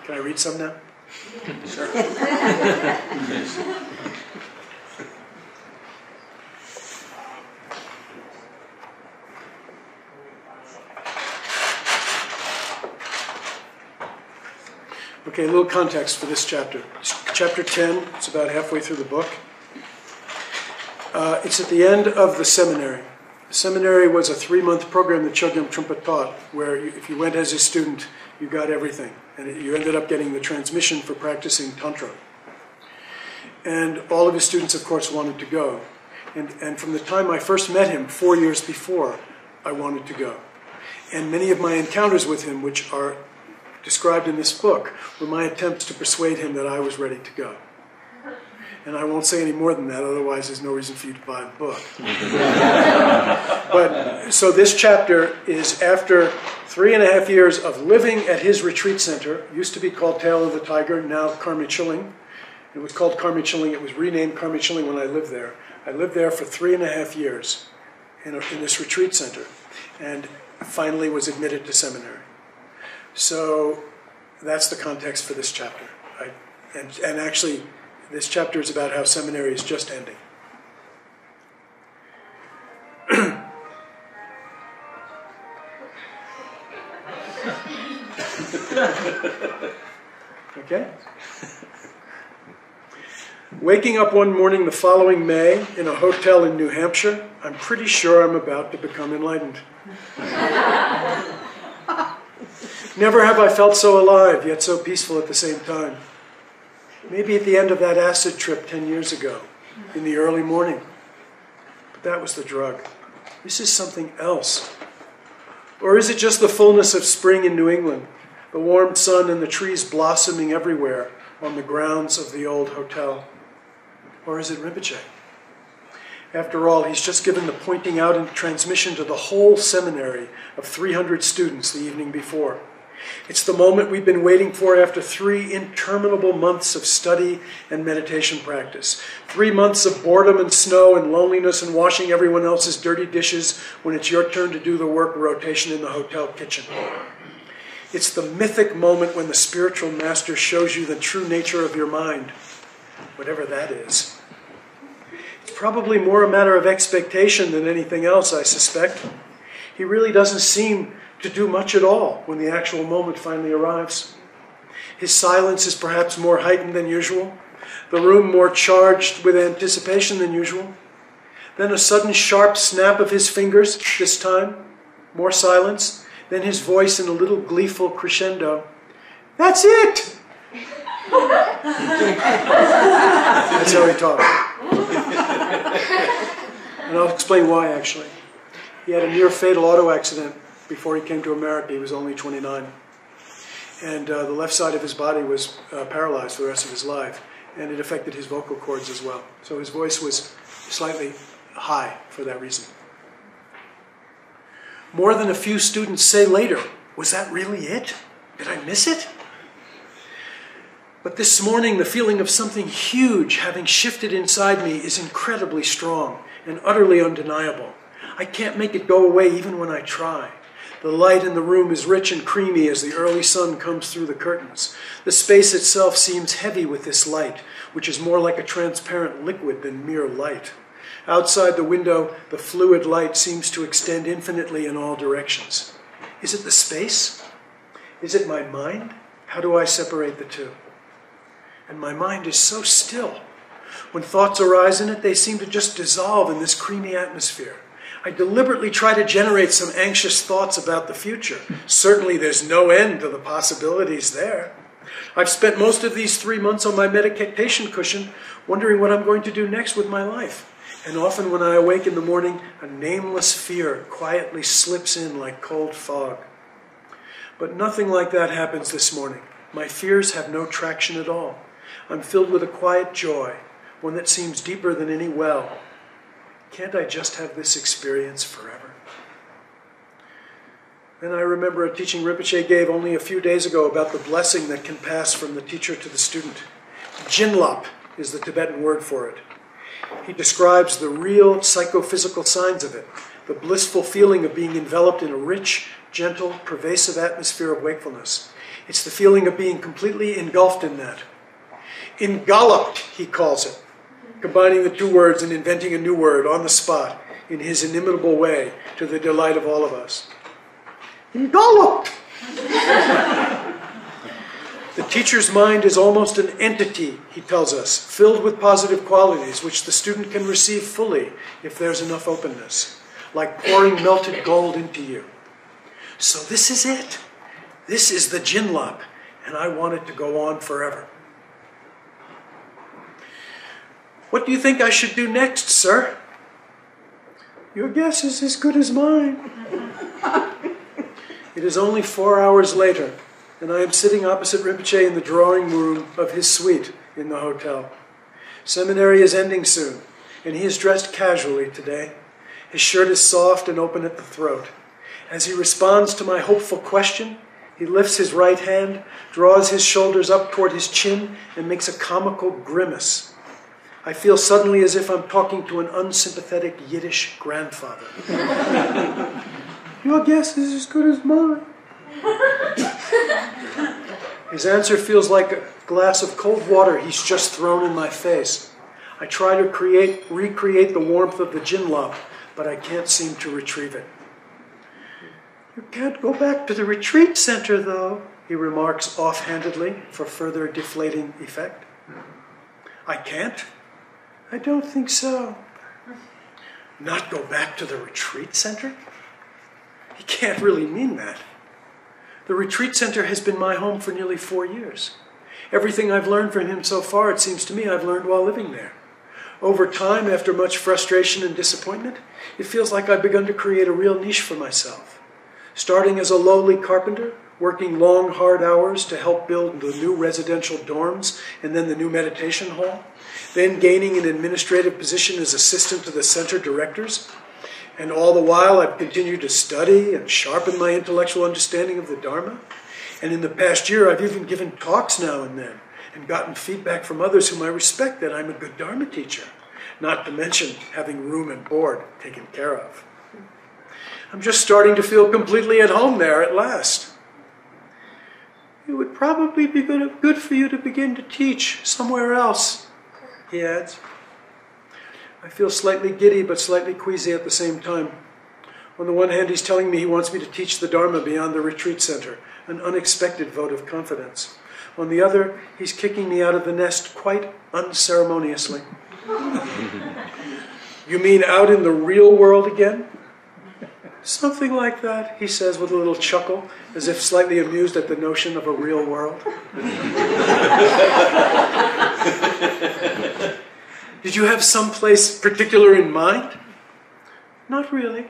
Can I read some now? Sure. Okay, a little context for this chapter. It's chapter 10, it's about halfway through the book. It's at the end of the seminary. The seminary was a 3-month program that Chogyam Trungpa taught, where if you went as a student, you got everything. And you ended up getting the transmission for practicing Tantra. And all of his students, of course, wanted to go. And from the time I first met him, 4 years before, I wanted to go. And many of my encounters with him, which are described in this book, were my attempts to persuade him that I was ready to go. And I won't say any more than that, otherwise there's no reason for you to buy the book. But so this chapter is after 3.5 years of living at his retreat center. It used to be called Tail of the Tiger, now Karma Chilling. It was called Karma Chilling. It was renamed Karma Chilling when I lived there. I lived there for 3.5 years in this retreat center, and finally was admitted to seminary. So that's the context for this chapter. And actually, this chapter is about how seminary is just ending. Okay? Waking up one morning the following May in a hotel in New Hampshire, I'm pretty sure I'm about to become enlightened. Never have I felt so alive, yet so peaceful at the same time. Maybe at the end of that acid trip 10 years ago, in the early morning. But that was the drug. This is something else. Or is it just the fullness of spring in New England, the warm sun and the trees blossoming everywhere on the grounds of the old hotel? Or is it Rinpoche? After all, he's just given the pointing out and transmission to the whole seminary of 300 students the evening before. It's the moment we've been waiting for after 3 interminable months of study and meditation practice. 3 months of boredom and snow and loneliness and washing everyone else's dirty dishes when it's your turn to do the work rotation in the hotel kitchen. It's the mythic moment when the spiritual master shows you the true nature of your mind, whatever that is. It's probably more a matter of expectation than anything else, I suspect. He really doesn't seem to do much at all when the actual moment finally arrives. His silence is perhaps more heightened than usual, the room more charged with anticipation than usual. Then a sudden sharp snap of his fingers, this time, more silence, then his voice in a little gleeful crescendo. That's it! That's how he talked. And I'll explain why, actually. He had a near-fatal auto accident before he came to America. He was only 29. And the left side of his body was paralyzed for the rest of his life. And it affected his vocal cords as well. So his voice was slightly high for that reason. More than a few students say later, was that really it? Did I miss it? But this morning, the feeling of something huge having shifted inside me is incredibly strong and utterly undeniable. I can't make it go away even when I try. The light in the room is rich and creamy as the early sun comes through the curtains. The space itself seems heavy with this light, which is more like a transparent liquid than mere light. Outside the window, the fluid light seems to extend infinitely in all directions. Is it the space? Is it my mind? How do I separate the two? And my mind is so still. When thoughts arise in it, they seem to just dissolve in this creamy atmosphere. I deliberately try to generate some anxious thoughts about the future. Certainly there's no end to the possibilities there. I've spent most of these 3 months on my meditation cushion wondering what I'm going to do next with my life. And often when I awake in the morning, a nameless fear quietly slips in like cold fog. But nothing like that happens this morning. My fears have no traction at all. I'm filled with a quiet joy, one that seems deeper than any well. Can't I just have this experience forever? Then I remember a teaching Rinpoche gave only a few days ago about the blessing that can pass from the teacher to the student. Jinlap is the Tibetan word for it. He describes the real psychophysical signs of it, the blissful feeling of being enveloped in a rich, gentle, pervasive atmosphere of wakefulness. It's the feeling of being completely engulfed in that. Engalloped, he calls it, combining the two words and inventing a new word on the spot in his inimitable way to the delight of all of us. Engalloped! The teacher's mind is almost an entity, he tells us, filled with positive qualities which the student can receive fully if there's enough openness, like pouring melted gold into you. So this is it. This is the Jinlap, and I want it to go on forever. What do you think I should do next, sir? Your guess is as good as mine. It is only 4 hours later, and I am sitting opposite Rinpoche in the drawing room of his suite in the hotel. Seminary is ending soon, and he is dressed casually today. His shirt is soft and open at the throat. As he responds to my hopeful question, he lifts his right hand, draws his shoulders up toward his chin, and makes a comical grimace. I feel suddenly as if I'm talking to an unsympathetic Yiddish grandfather. Your guess is as good as mine. His answer feels like a glass of cold water he's just thrown in my face. I try to recreate the warmth of the Jinlap, but I can't seem to retrieve it. You can't go back to the retreat center, though, he remarks offhandedly for further deflating effect. I can't? I don't think so. Not go back to the retreat center? He can't really mean that. The retreat center has been my home for nearly 4 years. Everything I've learned from him so far, it seems to me, I've learned while living there. Over time, after much frustration and disappointment, it feels like I've begun to create a real niche for myself. Starting as a lowly carpenter, working long, hard hours to help build the new residential dorms and then the new meditation hall, then gaining an administrative position as assistant to the center directors. And all the while, I've continued to study and sharpen my intellectual understanding of the Dharma. And in the past year, I've even given talks now and then and gotten feedback from others whom I respect that I'm a good Dharma teacher, not to mention having room and board taken care of. I'm just starting to feel completely at home there at last. It would probably be good for you to begin to teach somewhere else, he adds. I feel slightly giddy but slightly queasy at the same time. On the one hand, he's telling me he wants me to teach the Dharma beyond the retreat center, an unexpected vote of confidence. On the other, he's kicking me out of the nest quite unceremoniously. You mean out in the real world again? Something like that, he says with a little chuckle, as if slightly amused at the notion of a real world. Did you have some place particular in mind? Not really.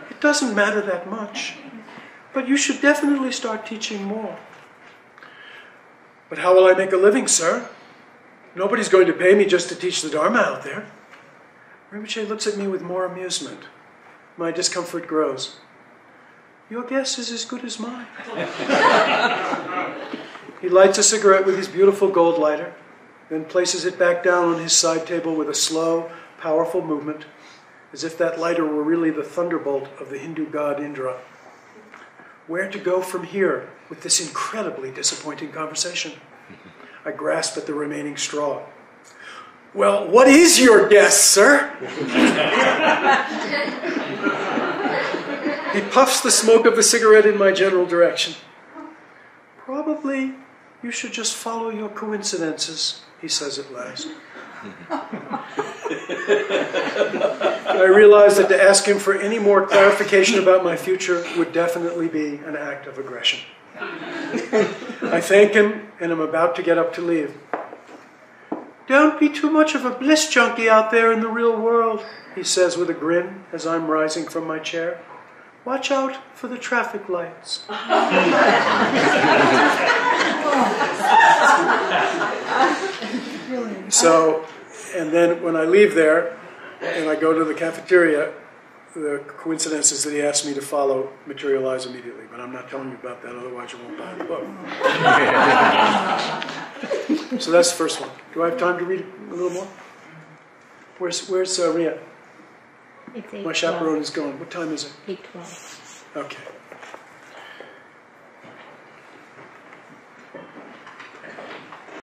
It doesn't matter that much. But you should definitely start teaching more. But how will I make a living, sir? Nobody's going to pay me just to teach the Dharma out there. Rinpoche looks at me with more amusement. My discomfort grows. Your guess is as good as mine. He lights a cigarette with his beautiful gold lighter, then places it back down on his side table with a slow, powerful movement, as if that lighter were really the thunderbolt of the Hindu god Indra. Where to go from here with this incredibly disappointing conversation? I grasp at the remaining straw. Well, what is your guess, sir? He puffs the smoke of the cigarette in my general direction. Probably you should just follow your coincidences, he says at last. I realize that to ask him for any more clarification about my future would definitely be an act of aggression. I thank him and am about to get up to leave. Don't be too much of a bliss junkie out there in the real world, he says with a grin as I'm rising from my chair. Watch out for the traffic lights. So, and then when I leave there and I go to the cafeteria, the coincidence is that he asked me to follow Materialize immediately, but I'm not telling you about that, otherwise you won't buy the book. So that's the first one. Do I have time to read a little more? Where's Ria? It's 8:12. My chaperone is going. What time is it? 8:12. Okay.